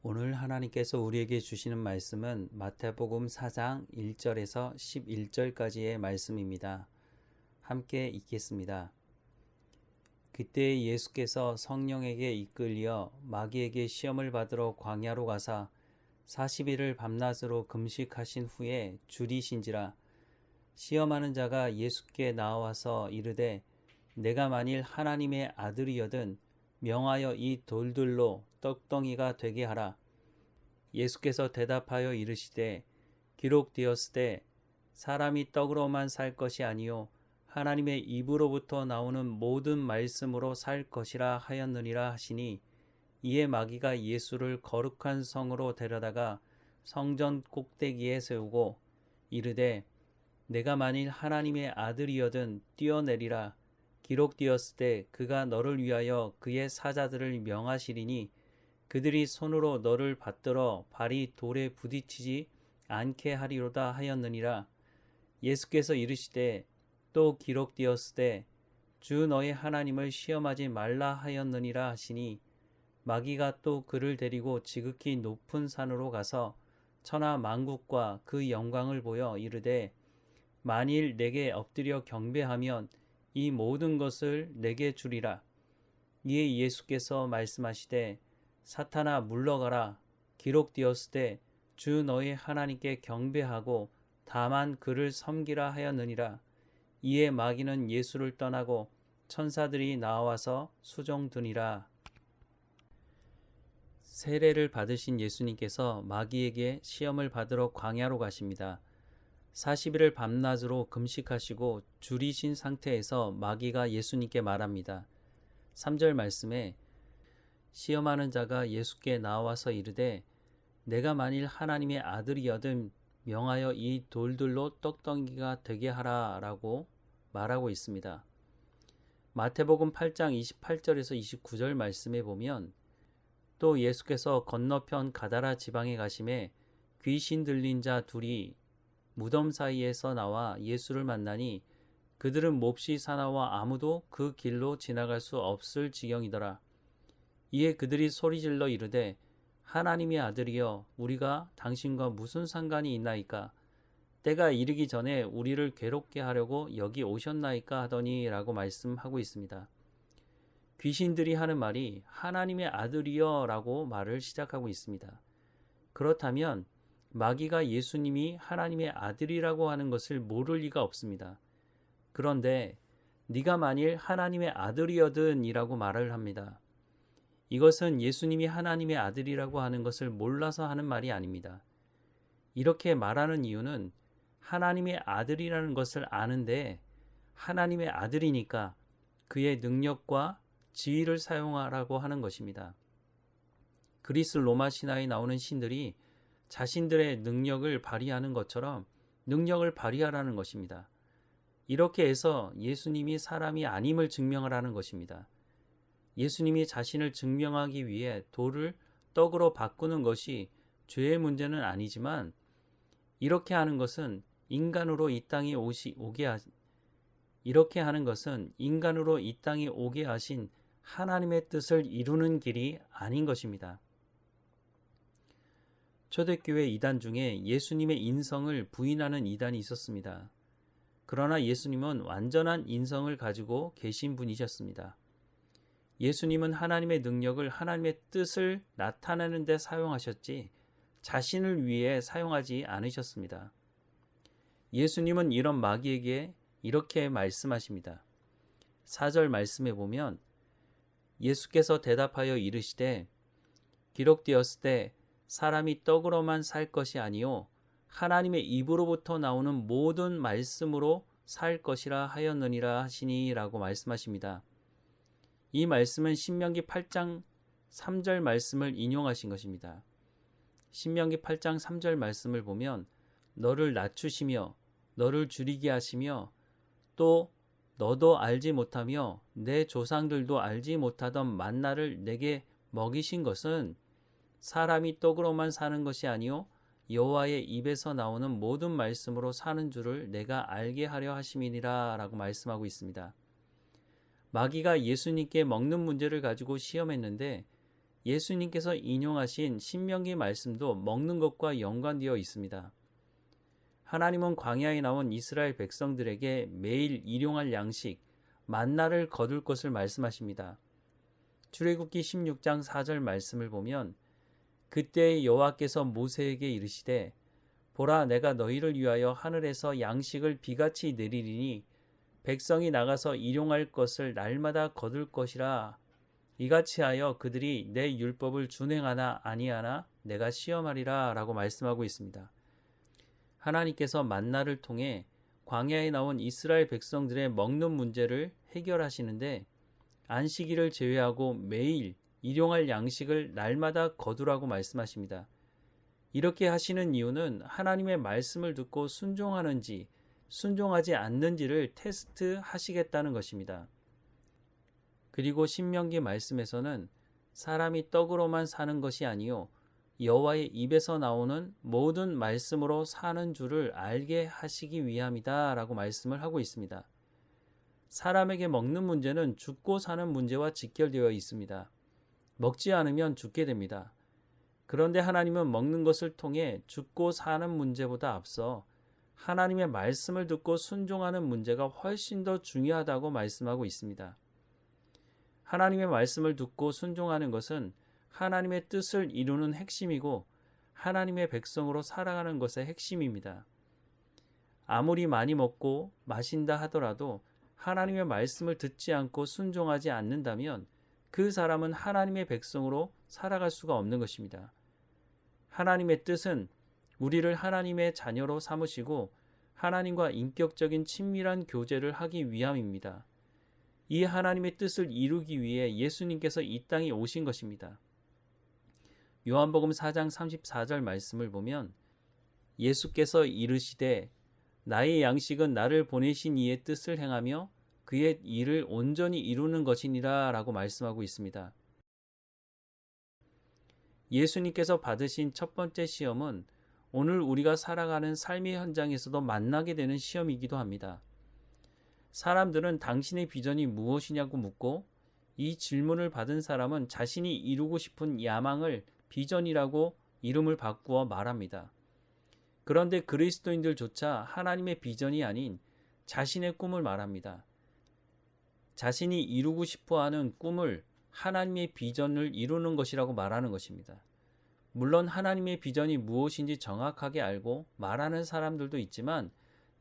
오늘 하나님께서 우리에게 주시는 말씀은 마태복음 4장 1절에서 11절까지의 말씀입니다. 함께 읽겠습니다. 그때 예수께서 성령에게 이끌려 마귀에게 시험을 받으러 광야로 가사 40일을 밤낮으로 금식하신 후에 줄이신지라. 시험하는 자가 예수께 나와서 이르되 내가 만일 하나님의 아들이여든 명하여 이 돌들로 떡덩이가 되게 하라. 예수께서 대답하여 이르시되 기록되었으되 사람이 떡으로만 살 것이 아니요 하나님의 입으로부터 나오는 모든 말씀으로 살 것이라 하였느니라 하시니, 이에 마귀가 예수를 거룩한 성으로 데려다가 성전 꼭대기에 세우고 이르되 내가 만일 하나님의 아들이여든 뛰어내리라. 기록되었으되 그가 너를 위하여 그의 사자들을 명하시리니 그들이 손으로 너를 받들어 발이 돌에 부딪히지 않게 하리로다 하였느니라. 예수께서 이르시되 또 기록되었으되 주 너의 하나님을 시험하지 말라 하였느니라 하시니, 마귀가 또 그를 데리고 지극히 높은 산으로 가서 천하 만국과 그 영광을 보여 이르되 만일 내게 엎드려 경배하면 이 모든 것을 내게 주리라. 이에 예수께서 말씀하시되 사탄아 물러가라. 기록되었으되 주 너의 하나님께 경배하고 다만 그를 섬기라 하였느니라. 이에 마귀는 예수를 떠나고 천사들이 나와서 수종드니라. 세례를 받으신 예수님께서 마귀에게 시험을 받으러 광야로 가십니다. 40일을 밤낮으로 금식하시고 줄이신 상태에서 마귀가 예수님께 말합니다. 3절 말씀에 시험하는 자가 예수께 나와서 이르되 내가 만일 하나님의 아들이여든 명하여 이 돌들로 떡덩이가 되게 하라 라고 말하고 있습니다. 마태복음 8장 28절에서 29절 말씀에 보면 또 예수께서 건너편 가다라 지방에 가심에 귀신 들린 자 둘이 무덤 사이에서 나와 예수를 만나니 그들은 몹시 사나워 아무도 그 길로 지나갈 수 없을 지경이더라. 이에 그들이 소리질러 이르되 하나님의 아들이여 우리가 당신과 무슨 상관이 있나이까? 때가 이르기 전에 우리를 괴롭게 하려고 여기 오셨나이까 하더니 라고 말씀하고 있습니다. 귀신들이 하는 말이 하나님의 아들이여 라고 말을 시작하고 있습니다. 그렇다면 마귀가 예수님이 하나님의 아들이라고 하는 것을 모를 리가 없습니다. 그런데 네가 만일 하나님의 아들이여든 이라고 말을 합니다. 이것은 예수님이 하나님의 아들이라고 하는 것을 몰라서 하는 말이 아닙니다. 이렇게 말하는 이유는 하나님의 아들이라는 것을 아는데 하나님의 아들이니까 그의 능력과 지위를 사용하라고 하는 것입니다. 그리스 로마 신화에 나오는 신들이 자신들의 능력을 발휘하는 것처럼 능력을 발휘하라는 것입니다. 이렇게 해서 예수님이 사람이 아님을 증명을 하는 것입니다. 예수님이 자신을 증명하기 위해 돌을 떡으로 바꾸는 것이 죄의 문제는 아니지만 이렇게 하는 것은 인간으로 이 땅에 오게 하신 하나님의 뜻을 이루는 길이 아닌 것입니다. 초대교회 이단 중에 예수님의 인성을 부인하는 이단이 있었습니다. 그러나 예수님은 완전한 인성을 가지고 계신 분이셨습니다. 예수님은 하나님의 능력을 하나님의 뜻을 나타내는 데 사용하셨지 자신을 위해 사용하지 않으셨습니다. 예수님은 이런 마귀에게 이렇게 말씀하십니다. 4절 말씀에 보면 예수께서 대답하여 이르시되 기록되었으되 사람이 떡으로만 살 것이 아니요 하나님의 입으로부터 나오는 모든 말씀으로 살 것이라 하였느니라 하시니 라고 말씀하십니다. 이 말씀은 신명기 8장 3절 말씀을 인용하신 것입니다. 신명기 8장 3절 말씀을 보면 너를 낮추시며 너를 줄이게 하시며 또 너도 알지 못하며 내 조상들도 알지 못하던 만나를 내게 먹이신 것은 사람이 떡으로만 사는 것이 아니요 여호와의 입에서 나오는 모든 말씀으로 사는 줄을 내가 알게 하려 하심이니라 라고 말씀하고 있습니다. 마귀가 예수님께 먹는 문제를 가지고 시험했는데 예수님께서 인용하신 신명기 말씀도 먹는 것과 연관되어 있습니다. 하나님은 광야에 나온 이스라엘 백성들에게 매일 일용할 양식, 만나를 거둘 것을 말씀하십니다. 출애굽기 16장 4절 말씀을 보면 그때 여호와께서 모세에게 이르시되 보라 내가 너희를 위하여 하늘에서 양식을 비같이 내리리니 백성이 나가서 일용할 것을 날마다 거둘 것이라 이같이 하여 그들이 내 율법을 준행하나 아니하나 내가 시험하리라 라고 말씀하고 있습니다. 하나님께서 만나를 통해 광야에 나온 이스라엘 백성들의 먹는 문제를 해결하시는데 안식일을 제외하고 매일 일용할 양식을 날마다 거두라고 말씀하십니다. 이렇게 하시는 이유는 하나님의 말씀을 듣고 순종하는지 순종하지 않는지를 테스트하시겠다는 것입니다. 그리고 신명기 말씀에서는 사람이 떡으로만 사는 것이 아니요 여호와의 입에서 나오는 모든 말씀으로 사는 줄을 알게 하시기 위함이다 라고 말씀을 하고 있습니다. 사람에게 먹는 문제는 죽고 사는 문제와 직결되어 있습니다. 먹지 않으면 죽게 됩니다. 그런데 하나님은 먹는 것을 통해 죽고 사는 문제보다 앞서 하나님의 말씀을 듣고 순종하는 문제가 훨씬 더 중요하다고 말씀하고 있습니다. 하나님의 말씀을 듣고 순종하는 것은 하나님의 뜻을 이루는 핵심이고 하나님의 백성으로 살아가는 것의 핵심입니다. 아무리 많이 먹고 마신다 하더라도 하나님의 말씀을 듣지 않고 순종하지 않는다면 그 사람은 하나님의 백성으로 살아갈 수가 없는 것입니다. 하나님의 뜻은 우리를 하나님의 자녀로 삼으시고 하나님과 인격적인 친밀한 교제를 하기 위함입니다. 이 하나님의 뜻을 이루기 위해 예수님께서 이 땅에 오신 것입니다. 요한복음 4장 34절 말씀을 보면 예수께서 이르시되 나의 양식은 나를 보내신 이의 뜻을 행하며 그의 일을 온전히 이루는 것이니라 라고 말씀하고 있습니다. 예수님께서 받으신 첫 번째 시험은 오늘 우리가 살아가는 삶의 현장에서도 만나게 되는 시험이기도 합니다. 사람들은 당신의 비전이 무엇이냐고 묻고 이 질문을 받은 사람은 자신이 이루고 싶은 야망을 비전이라고 이름을 바꾸어 말합니다. 그런데 그리스도인들조차 하나님의 비전이 아닌 자신의 꿈을 말합니다. 자신이 이루고 싶어하는 꿈을 하나님의 비전을 이루는 것이라고 말하는 것입니다. 물론 하나님의 비전이 무엇인지 정확하게 알고 말하는 사람들도 있지만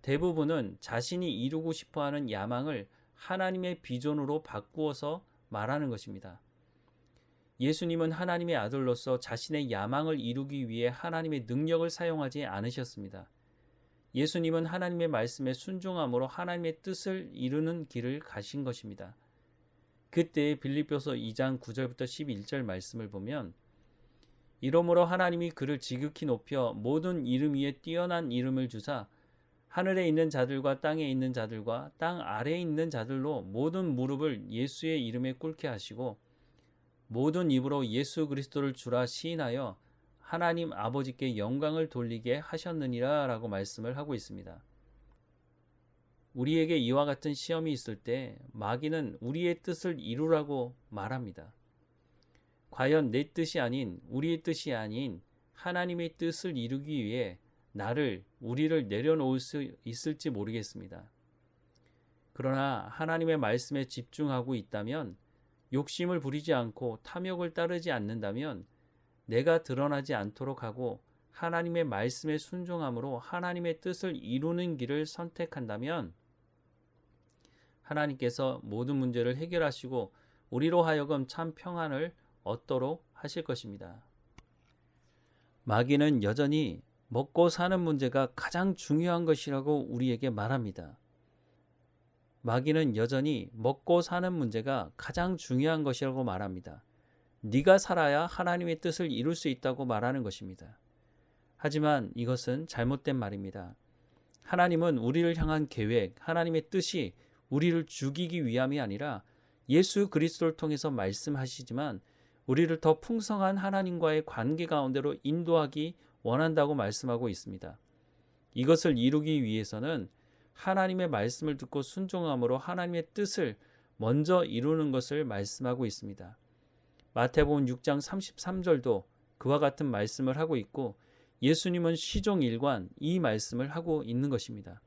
대부분은 자신이 이루고 싶어하는 야망을 하나님의 비전으로 바꾸어서 말하는 것입니다. 예수님은 하나님의 아들로서 자신의 야망을 이루기 위해 하나님의 능력을 사용하지 않으셨습니다. 예수님은 하나님의 말씀에 순종함으로 하나님의 뜻을 이루는 길을 가신 것입니다. 그때 빌립보서 2장 9절부터 11절 말씀을 보면 이러므로 하나님이 그를 지극히 높여 모든 이름 위에 뛰어난 이름을 주사 하늘에 있는 자들과 땅에 있는 자들과 땅 아래에 있는 자들로 모든 무릎을 예수의 이름에 꿇게 하시고 모든 입으로 예수 그리스도를 주라 시인하여 하나님 아버지께 영광을 돌리게 하셨느니라 라고 말씀을 하고 있습니다. 우리에게 이와 같은 시험이 있을 때 마귀는 우리의 뜻을 이루라고 말합니다. 과연 내 뜻이 아닌 우리의 뜻이 아닌 하나님의 뜻을 이루기 위해 우리를 내려놓을 수 있을지 모르겠습니다. 그러나 하나님의 말씀에 집중하고 있다면 욕심을 부리지 않고 탐욕을 따르지 않는다면 내가 드러나지 않도록 하고 하나님의 말씀에 순종함으로 하나님의 뜻을 이루는 길을 선택한다면 하나님께서 모든 문제를 해결하시고 우리로 하여금 참 평안을 얻도록 하실 것입니다. 마귀는 여전히 먹고 사는 문제가 가장 중요한 것이라고 우리에게 말합니다. 마귀는 여전히 먹고 사는 문제가 가장 중요한 것이라고 말합니다. 네가 살아야 하나님의 뜻을 이룰 수 있다고 말하는 것입니다. 하지만 이것은 잘못된 말입니다. 하나님은 우리를 향한 계획, 하나님의 뜻이 우리를 죽이기 위함이 아니라 예수 그리스도를 통해서 말씀하시지만 우리를 더 풍성한 하나님과의 관계 가운데로 인도하기 원한다고 말씀하고 있습니다. 이것을 이루기 위해서는 하나님의 말씀을 듣고 순종함으로 하나님의 뜻을 먼저 이루는 것을 말씀하고 있습니다. 마태복음 6장 33절도 그와 같은 말씀을 하고 있고 예수님은 시종일관 이 말씀을 하고 있는 것입니다.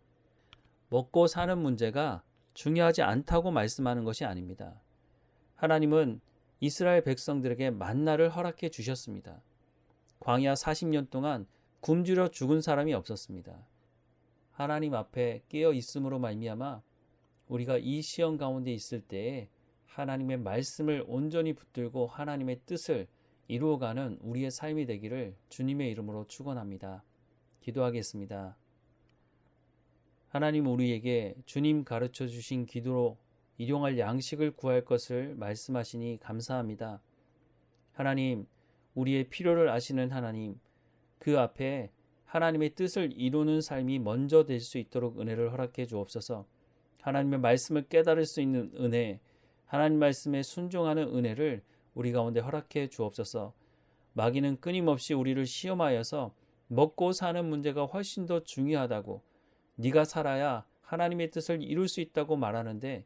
먹고 사는 문제가 중요하지 않다고 말씀하는 것이 아닙니다. 하나님은 이스라엘 백성들에게 만나를 허락해 주셨습니다. 광야 40년 동안 굶주려 죽은 사람이 없었습니다. 하나님 앞에 깨어 있음으로 말미암아 우리가 이 시험 가운데 있을 때에 하나님의 말씀을 온전히 붙들고 하나님의 뜻을 이루어가는 우리의 삶이 되기를 주님의 이름으로 축원합니다. 기도하겠습니다. 하나님, 우리에게 주님 가르쳐 주신 기도로 일용할 양식을 구할 것을 말씀하시니 감사합니다. 하나님, 우리의 필요를 아시는 하나님, 그 앞에 하나님의 뜻을 이루는 삶이 먼저 될 수 있도록 은혜를 허락해 주옵소서. 하나님의 말씀을 깨달을 수 있는 은혜, 하나님 말씀에 순종하는 은혜를 우리 가운데 허락해 주옵소서. 마귀는 끊임없이 우리를 시험하여서 먹고 사는 문제가 훨씬 더 중요하다고, 네가 살아야 하나님의 뜻을 이룰 수 있다고 말하는데,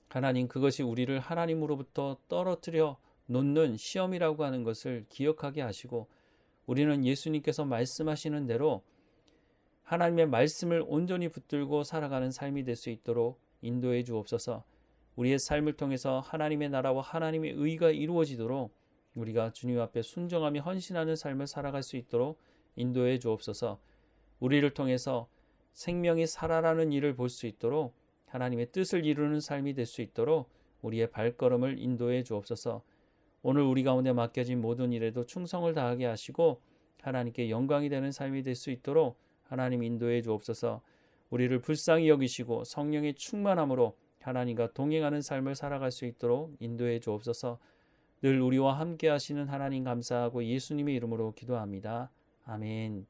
하나님, 그것이 우리를 하나님으로부터 떨어뜨려 놓는 시험이라고 하는 것을 기억하게 하시고, 우리는 예수님께서 말씀하시는 대로 하나님의 말씀을 온전히 붙들고 살아가는 삶이 될 수 있도록 인도해 주옵소서. 우리의 삶을 통해서 하나님의 나라와 하나님의 의가 이루어지도록 우리가 주님 앞에 순종하며 헌신하는 삶을 살아갈 수 있도록 인도해 주옵소서. 우리를 통해서 생명이 살아나는 일을 볼 수 있도록 하나님의 뜻을 이루는 삶이 될 수 있도록 우리의 발걸음을 인도해 주옵소서. 오늘 우리 가운데 맡겨진 모든 일에도 충성을 다하게 하시고 하나님께 영광이 되는 삶이 될 수 있도록 하나님 인도해 주옵소서. 우리를 불쌍히 여기시고 성령의 충만함으로 하나님과 동행하는 삶을 살아갈 수 있도록 인도해 주옵소서. 늘 우리와 함께 하시는 하나님 감사하고 예수님의 이름으로 기도합니다. 아멘.